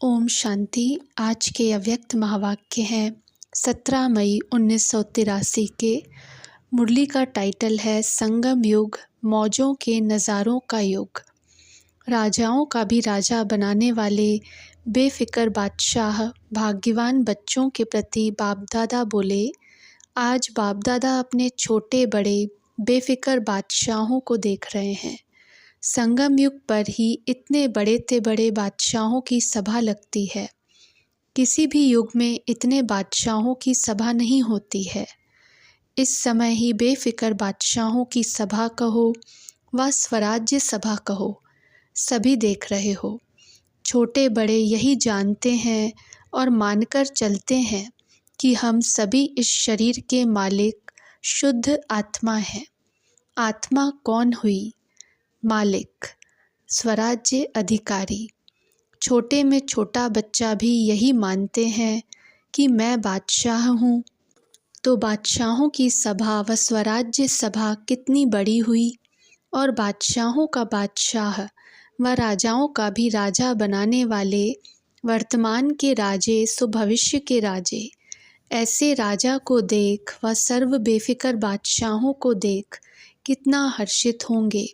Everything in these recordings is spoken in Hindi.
ओम शांति। आज के अव्यक्त महावाक्य हैं 17 मई 1983 के। मुरली का टाइटल है संगम युग, मौजों के नज़ारों का युग। राजाओं का भी राजा बनाने वाले बेफिक्र बादशाह भाग्यवान बच्चों के प्रति बाप दादा बोले, आज बाप दादा अपने छोटे बड़े बेफिक्र बादशाहों को देख रहे हैं। संगम युग पर ही इतने बड़े से बड़े बादशाहों की सभा लगती है। किसी भी युग में इतने बादशाहों की सभा नहीं होती है। इस समय ही बेफिक्र बादशाहों की सभा कहो व स्वराज्य सभा कहो, सभी देख रहे हो। छोटे बड़े यही जानते हैं और मानकर चलते हैं कि हम सभी इस शरीर के मालिक शुद्ध आत्मा हैं। आत्मा कौन हुई? मालिक, स्वराज्य अधिकारी। छोटे में छोटा बच्चा भी यही मानते हैं कि मैं बादशाह हूँ। तो बादशाहों की सभा व स्वराज्य सभा कितनी बड़ी हुई, और बादशाहों का बादशाह व राजाओं का भी राजा बनाने वाले वर्तमान के राजे सो भविष्य के राजे। ऐसे राजा को देख व सर्व बेफिक्र बादशाहों को देख कितना हर्षित होंगे।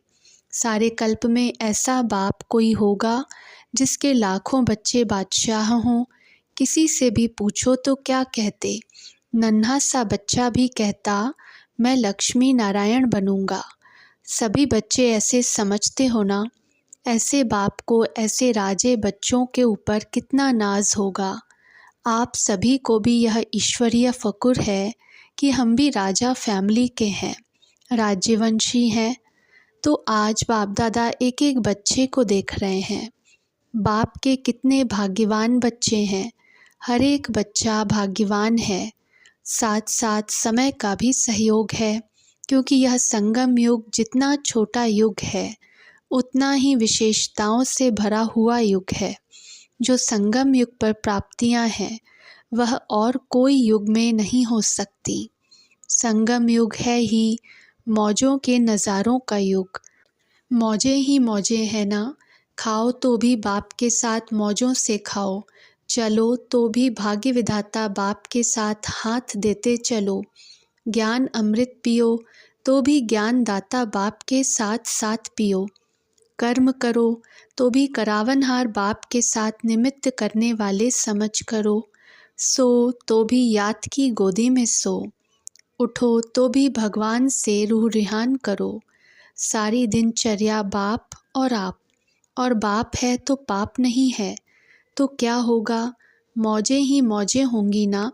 सारे कल्प में ऐसा बाप कोई होगा जिसके लाखों बच्चे बादशाह हों। किसी से भी पूछो तो क्या कहते? नन्हा सा बच्चा भी कहता, मैं लक्ष्मी नारायण बनूंगा। सभी बच्चे ऐसे समझते हो ना। ऐसे बाप को ऐसे राजे बच्चों के ऊपर कितना नाज होगा। आप सभी को भी यह ईश्वरीय फ़कुर है कि हम भी राजा फैमिली के हैं, राज्यवंशी हैं। तो आज बाप दादा एक एक बच्चे को देख रहे हैं। बाप के कितने भाग्यवान बच्चे हैं। हर एक बच्चा भाग्यवान है। साथ साथ समय का भी सहयोग है, क्योंकि यह संगम युग जितना छोटा युग है उतना ही विशेषताओं से भरा हुआ युग है। जो संगम युग पर प्राप्तियां हैं वह और कोई युग में नहीं हो सकती। संगम युग है ही मौजों के नज़ारों का युग। मौजें ही मौजें हैं ना। खाओ तो भी बाप के साथ मौजों से खाओ, चलो तो भी भाग्य विधाता बाप के साथ हाथ देते चलो। ज्ञान अमृत पियो तो भी ज्ञान दाता बाप के साथ साथ पियो। कर्म करो तो भी करावनहार बाप के साथ निमित्त करने वाले समझ करो। सो तो भी याद की गोदी में सो। उठो तो भी भगवान से रूह रिहान करो। सारी दिनचर्या बाप और आप, और बाप है तो पाप नहीं है। तो क्या होगा? मौजें ही मौजें होंगी ना।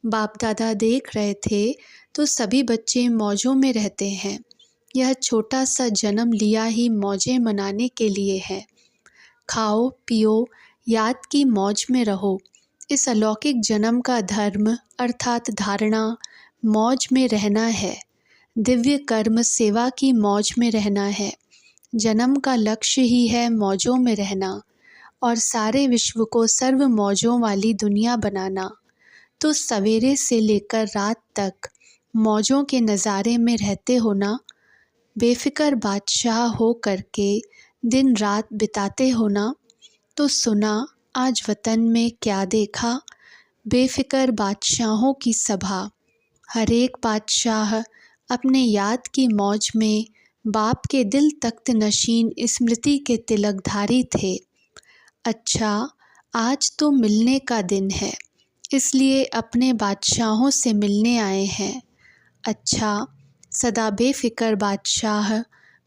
बाप दादा देख रहे थे तो सभी बच्चे मौजों में रहते हैं। यह छोटा सा जन्म लिया ही मौजें मनाने के लिए है। खाओ पियो, याद की मौज में रहो। इस अलौकिक जन्म का धर्म अर्थात धारणा मौज में रहना है। दिव्य कर्म सेवा की मौज में रहना है। जन्म का लक्ष्य ही है मौजों में रहना और सारे विश्व को सर्व मौजों वाली दुनिया बनाना। तो सवेरे से लेकर रात तक मौजों के नज़ारे में रहते हो ना। बेफिक्र बादशाह हो करके दिन रात बिताते हो ना। तो सुना आज वतन में क्या देखा? बेफिक्र बादशाहों की सभा। हर एक बादशाह अपने याद की मौज में बाप के दिल तख्त नशीन स्मृति के तिलकधारी थे। अच्छा, आज तो मिलने का दिन है, इसलिए अपने बादशाहों से मिलने आए हैं। अच्छा, सदा बेफिक्र बादशाह,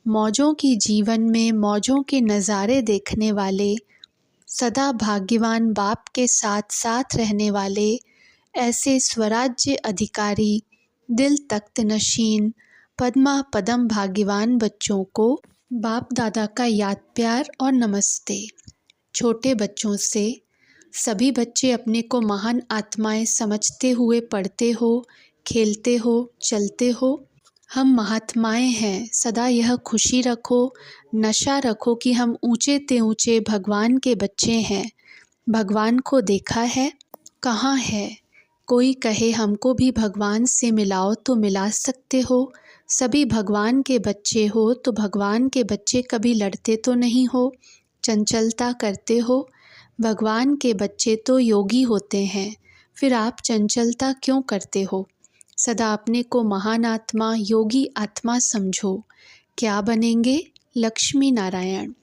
मौजों की जीवन में मौजों के नज़ारे देखने वाले, सदा भाग्यवान बाप के साथ साथ रहने वाले, ऐसे स्वराज्य अधिकारी दिल तख्त नशीन पद्मा पदम भाग्यवान बच्चों को बाप दादा का याद प्यार और नमस्ते। छोटे बच्चों से सभी बच्चे अपने को महान आत्माएं समझते हुए पढ़ते हो, खेलते हो, चलते हो। हम महात्माएं हैं। सदा यह खुशी रखो, नशा रखो कि हम ऊंचे ते ऊंचे भगवान के बच्चे हैं। भगवान को देखा है? कहाँ है? कोई कहे हमको भी भगवान से मिलाओ तो मिला सकते हो। सभी भगवान के बच्चे हो तो भगवान के बच्चे कभी लड़ते तो नहीं हो, चंचलता करते हो? भगवान के बच्चे तो योगी होते हैं, फिर आप चंचलता क्यों करते हो? सदा अपने को महान आत्मा, योगी आत्मा समझो। क्या बनेंगे? लक्ष्मी नारायण।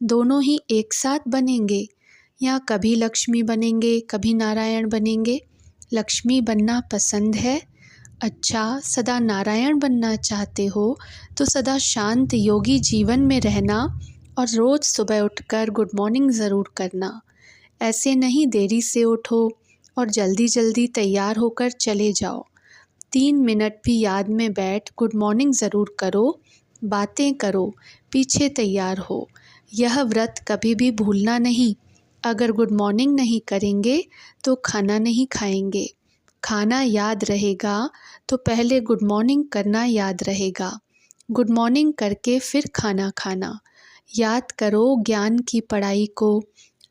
दोनों ही एक साथ बनेंगे या कभी लक्ष्मी बनेंगे, कभी नारायण बनेंगे? लक्ष्मी बनना पसंद है? अच्छा, सदा नारायण बनना चाहते हो तो सदा शांत योगी जीवन में रहना और रोज़ सुबह उठकर गुड मॉर्निंग ज़रूर करना। ऐसे नहीं देरी से उठो और जल्दी जल्दी तैयार होकर चले जाओ। 3 मिनट भी याद में बैठ गुड मॉर्निंग ज़रूर करो, बातें करो, पीछे तैयार हो। यह व्रत कभी भी भूलना नहीं। अगर गुड मॉर्निंग नहीं करेंगे तो खाना नहीं खाएंगे। खाना याद रहेगा तो पहले गुड मॉर्निंग करना याद रहेगा। गुड मॉर्निंग करके फिर खाना खाना। याद करो ज्ञान की पढ़ाई को,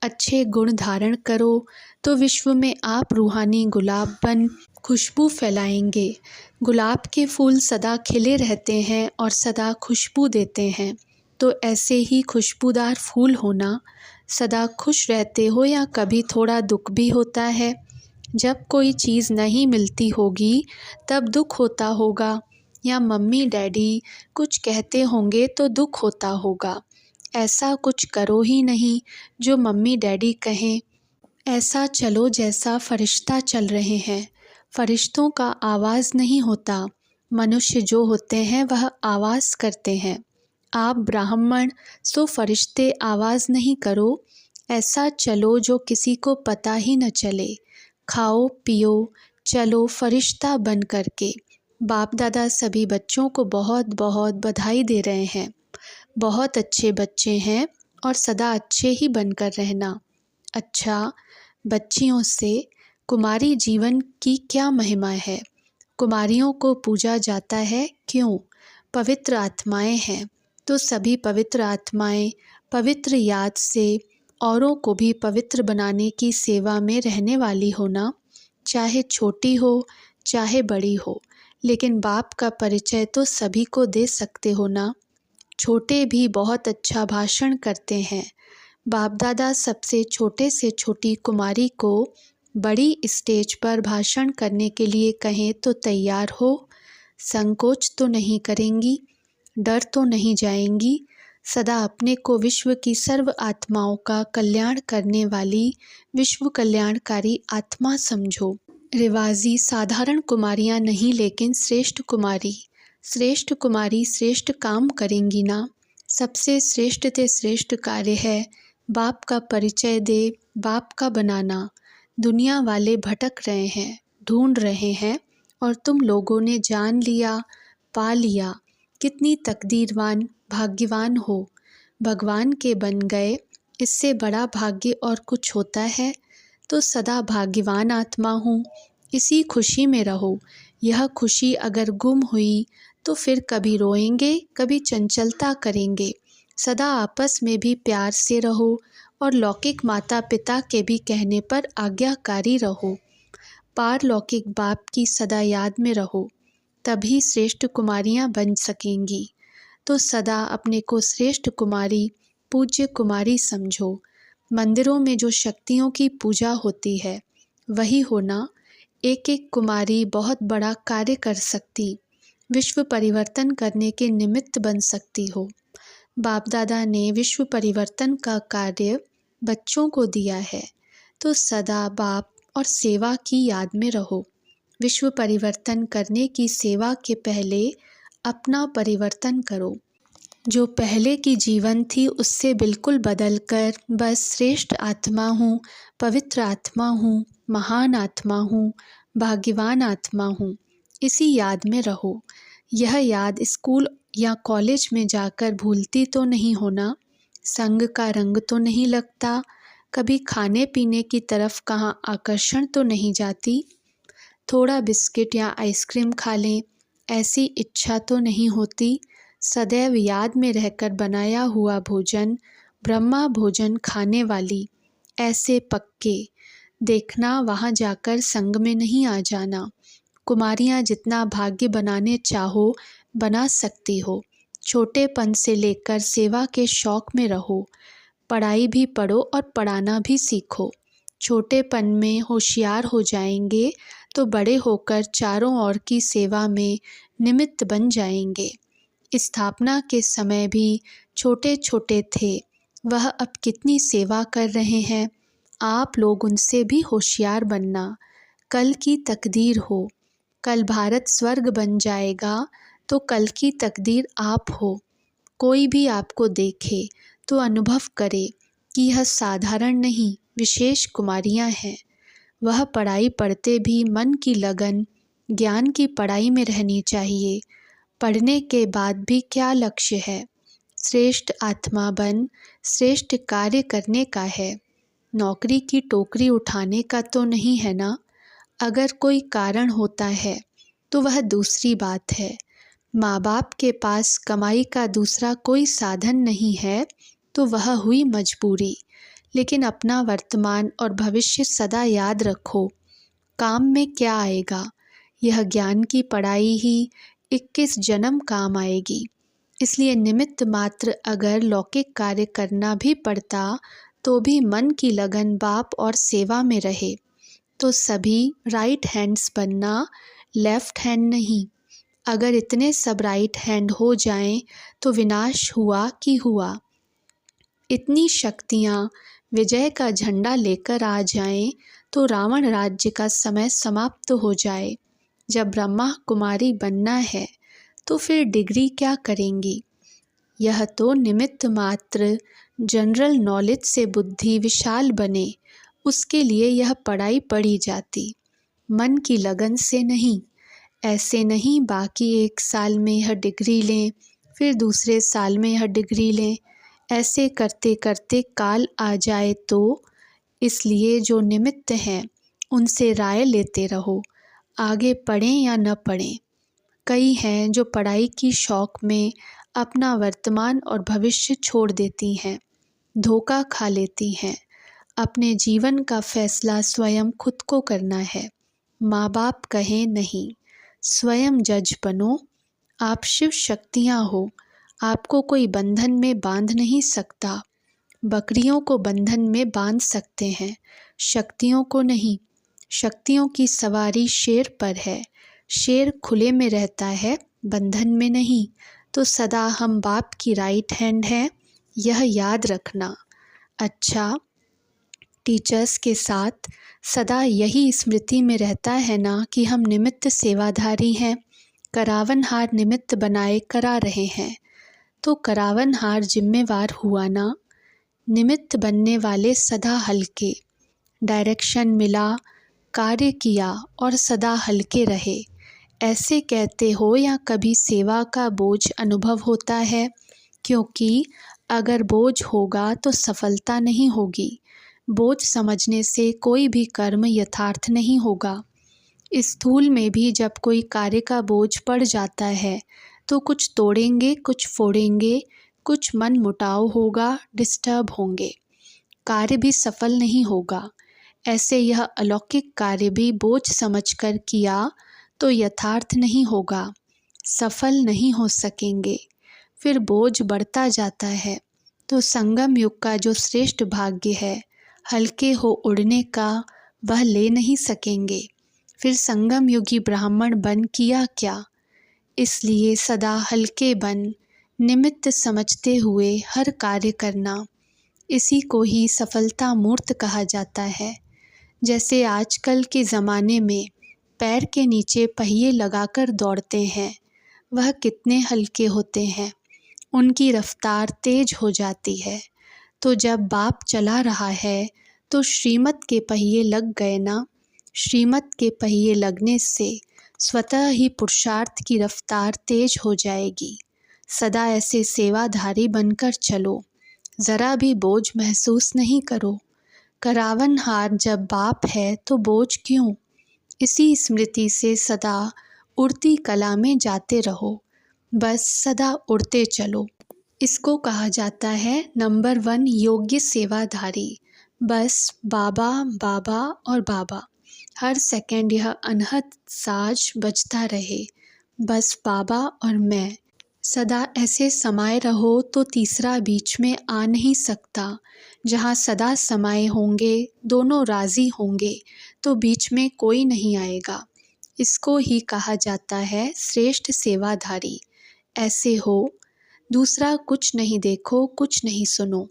अच्छे गुण धारण करो तो विश्व में आप रूहानी गुलाब बन खुशबू फैलाएंगे। गुलाब के फूल सदा खिले रहते हैं और सदा खुशबू देते हैं, तो ऐसे ही खुशबूदार फूल होना। सदा खुश रहते हो या कभी थोड़ा दुख भी होता है? जब कोई चीज़ नहीं मिलती होगी तब दुख होता होगा, या मम्मी डैडी कुछ कहते होंगे तो दुख होता होगा। ऐसा कुछ करो ही नहीं जो मम्मी डैडी कहें। ऐसा चलो जैसा फरिश्ता चल रहे हैं। फरिश्तों का आवाज़ नहीं होता, मनुष्य जो होते हैं वह आवाज़ करते हैं। आप ब्राह्मण सो फरिश्ते आवाज़ नहीं करो। ऐसा चलो जो किसी को पता ही न चले। खाओ पियो चलो फरिश्ता बन करके। बाप दादा सभी बच्चों को बहुत बहुत बधाई दे रहे हैं। बहुत अच्छे बच्चे हैं और सदा अच्छे ही बनकर रहना। अच्छा, बच्चियों से कुमारी जीवन की क्या महिमा है? कुमारियों को पूजा जाता है क्यों? पवित्र आत्माएं हैं, तो सभी पवित्र आत्माएं पवित्र याद से औरों को भी पवित्र बनाने की सेवा में रहने वाली होना। चाहे छोटी हो चाहे बड़ी हो, लेकिन बाप का परिचय तो सभी को दे सकते हो ना। छोटे भी बहुत अच्छा भाषण करते हैं। बाप दादा सबसे छोटे से छोटी कुमारी को बड़ी स्टेज पर भाषण करने के लिए कहें तो तैयार हो? संकोच तो नहीं करेंगी, डर तो नहीं जाएंगी। सदा अपने को विश्व की सर्व आत्माओं का कल्याण करने वाली विश्व कल्याणकारी आत्मा समझो। रिवाजी साधारण कुमारियाँ नहीं, लेकिन श्रेष्ठ कुमारी। श्रेष्ठ कुमारी श्रेष्ठ काम करेंगी ना। सबसे श्रेष्ठ ते श्रेष्ठ कार्य है बाप का परिचय दे, बाप का बनाना। दुनिया वाले भटक रहे हैं, ढूंढ रहे हैं, और तुम लोगों ने जान लिया, पा लिया। कितनी तकदीरवान भाग्यवान हो, भगवान के बन गए। इससे बड़ा भाग्य और कुछ होता है? तो सदा भाग्यवान आत्मा हूँ, इसी खुशी में रहो। यह खुशी अगर गुम हुई तो फिर कभी रोएंगे, कभी चंचलता करेंगे। सदा आपस में भी प्यार से रहो और लौकिक माता पिता के भी कहने पर आज्ञाकारी रहो। पारलौकिक बाप की सदा याद में रहो, तभी श्रेष्ठ कुमारियाँ बन सकेंगी। तो सदा अपने को श्रेष्ठ कुमारी, पूज्य कुमारी समझो। मंदिरों में जो शक्तियों की पूजा होती है वही होना। एक एक कुमारी बहुत बड़ा कार्य कर सकती, विश्व परिवर्तन करने के निमित्त बन सकती हो। बाप दादा ने विश्व परिवर्तन का कार्य बच्चों को दिया है, तो सदा बाप और सेवा की याद में रहो। विश्व परिवर्तन करने की सेवा के पहले अपना परिवर्तन करो। जो पहले की जीवन थी उससे बिल्कुल बदल कर बस श्रेष्ठ आत्मा हूँ, पवित्र आत्मा हूँ, महान आत्मा हूँ, भाग्यवान आत्मा हूँ, इसी याद में रहो। यह याद स्कूल या कॉलेज में जाकर भूलती तो नहीं होना। संग का रंग तो नहीं लगता। कभी खाने पीने की तरफ कहाँ आकर्षण तो नहीं जाती। थोड़ा बिस्किट या आइसक्रीम खा लें, ऐसी इच्छा तो नहीं होती। सदैव याद में रहकर बनाया हुआ भोजन, ब्रह्मा भोजन खाने वाली, ऐसे पक्के। देखना वहाँ जाकर संग में नहीं आ जाना। कुमारियाँ जितना भाग्य बनाने चाहो बना सकती हो। छोटेपन से लेकर सेवा के शौक में रहो। पढ़ाई भी पढ़ो और पढ़ाना भी सीखो। छोटेपन में होशियार हो जाएंगे तो बड़े होकर चारों ओर की सेवा में निमित्त बन जाएंगे। स्थापना के समय भी छोटे छोटे थे, वह अब कितनी सेवा कर रहे हैं। आप लोग उनसे भी होशियार बनना। कल की तकदीर हो, कल भारत स्वर्ग बन जाएगा तो कल की तकदीर आप हो। कोई भी आपको देखे तो अनुभव करे कि यह साधारण नहीं विशेष कुमारियाँ हैं। वह पढ़ाई पढ़ते भी मन की लगन ज्ञान की पढ़ाई में रहनी चाहिए। पढ़ने के बाद भी क्या लक्ष्य है? श्रेष्ठ आत्मा बन श्रेष्ठ कार्य करने का है। नौकरी की टोकरी उठाने का तो नहीं है ना। अगर कोई कारण होता है तो वह दूसरी बात है। माँ बाप के पास कमाई का दूसरा कोई साधन नहीं है तो वह हुई मजबूरी। लेकिन अपना वर्तमान और भविष्य सदा याद रखो। काम में क्या आएगा? यह ज्ञान की पढ़ाई ही 21 जन्म काम आएगी। इसलिए निमित्त मात्र अगर लौकिक कार्य करना भी पड़ता तो भी मन की लगन बाप और सेवा में रहे तो सभी राइट हैंड्स बनना, लेफ्ट हैंड नहीं। अगर इतने सब राइट हैंड हो जाएं तो विनाश हुआ कि हुआ। इतनी शक्तियाँ विजय का झंडा लेकर आ जाएं तो रावण राज्य का समय समाप्त हो जाए। जब ब्रह्मा कुमारी बनना है तो फिर डिग्री क्या करेंगी? यह तो निमित्त मात्र। जनरल नॉलेज से बुद्धि विशाल बने उसके लिए यह पढ़ाई पढ़ी जाती, मन की लगन से नहीं। ऐसे नहीं बाकी 1 साल में यह डिग्री लें, फिर दूसरे साल में यह डिग्री लें। ऐसे करते करते काल आ जाए तो इसलिए जो निमित्त हैं उनसे राय लेते रहो, आगे पढ़ें या न पढ़ें। कई हैं जो पढ़ाई की शौक में अपना वर्तमान और भविष्य छोड़ देती हैं, धोखा खा लेती हैं। अपने जीवन का फैसला स्वयं खुद को करना है। माँ बाप कहें नहीं, स्वयं जज बनो। आप शिव शक्तियाँ हो, आपको कोई बंधन में बांध नहीं सकता। बकरियों को बंधन में बांध सकते हैं, शक्तियों को नहीं। शक्तियों की सवारी शेर पर है। शेर खुले में रहता है, बंधन में नहीं। तो सदा हम बाप की राइट हैंड हैं, यह याद रखना। अच्छा, टीचर्स के साथ सदा यही स्मृति में रहता है ना कि हम निमित्त सेवाधारी हैं। करावनहार निमित्त बनाए करा रहे हैं तो करावनहार जिम्मेवार हुआ ना। निमित्त बनने वाले सदा हल्के। डायरेक्शन मिला, कार्य किया और सदा हल्के रहे। ऐसे कहते हो या कभी सेवा का बोझ अनुभव होता है? क्योंकि अगर बोझ होगा तो सफलता नहीं होगी। बोझ समझने से कोई भी कर्म यथार्थ नहीं होगा। स्थूल में भी जब कोई कार्य का बोझ पड़ जाता है तो कुछ तोड़ेंगे, कुछ फोड़ेंगे, कुछ मन मुटाव होगा, डिस्टर्ब होंगे, कार्य भी सफल नहीं होगा। ऐसे यह अलौकिक कार्य भी बोझ समझकर किया तो यथार्थ नहीं होगा, सफल नहीं हो सकेंगे। फिर बोझ बढ़ता जाता है। तो संगम युग का जो श्रेष्ठ भाग्य है हल्के हो उड़ने का, वह ले नहीं सकेंगे। फिर संगम युगी ब्राह्मण बन किया क्या? इसलिए सदा हल्के बन निमित्त समझते हुए हर कार्य करना, इसी को ही सफलता मूर्त कहा जाता है। जैसे आजकल के ज़माने में पैर के नीचे पहिए लगाकर दौड़ते हैं, वह कितने हल्के होते हैं, उनकी रफ्तार तेज हो जाती है। तो जब बाप चला रहा है तो श्रीमत के पहिए लग गए ना। श्रीमत के पहिए लगने से स्वतः ही पुरुषार्थ की रफ्तार तेज हो जाएगी। सदा ऐसे सेवाधारी बनकर चलो, ज़रा भी बोझ महसूस नहीं करो। करावनहार जब बाप है तो बोझ क्यों? इसी स्मृति से सदा उड़ती कला में जाते रहो, बस सदा उड़ते चलो। इसको कहा जाता है नंबर 1 योग्य सेवाधारी। बस बाबा बाबा और बाबा, हर सेकंड यह अनहद साज बजता रहे, बस बाबा और मैं। सदा ऐसे समाये रहो तो तीसरा बीच में आ नहीं सकता। जहाँ सदा समाये होंगे दोनों राज़ी होंगे तो बीच में कोई नहीं आएगा। इसको ही कहा जाता है श्रेष्ठ सेवाधारी। ऐसे हो, दूसरा कुछ नहीं देखो, कुछ नहीं सुनो।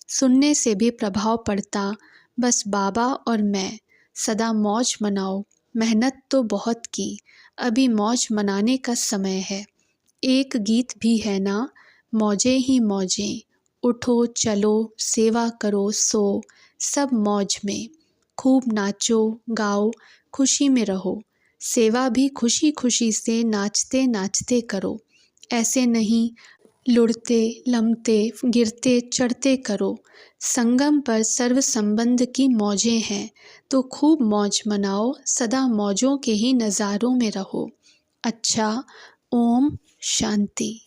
सुनने से भी प्रभाव पड़ता, बस बाबा और मैं। सदा मौज मनाओ, मेहनत तो बहुत की, अभी मौज मनाने का समय है। एक गीत भी है ना, मौजें ही मौजें। उठो चलो सेवा करो सो, सब मौज में। खूब नाचो गाओ, खुशी में रहो। सेवा भी खुशी खुशी से नाचते नाचते करो। ऐसे नहीं लुढ़ते लमते गिरते चढ़ते करो। संगम पर सर्व संबंध की मौजें हैं, तो खूब मौज मनाओ, सदा मौजों के ही नज़ारों में रहो। अच्छा, ओम शांति।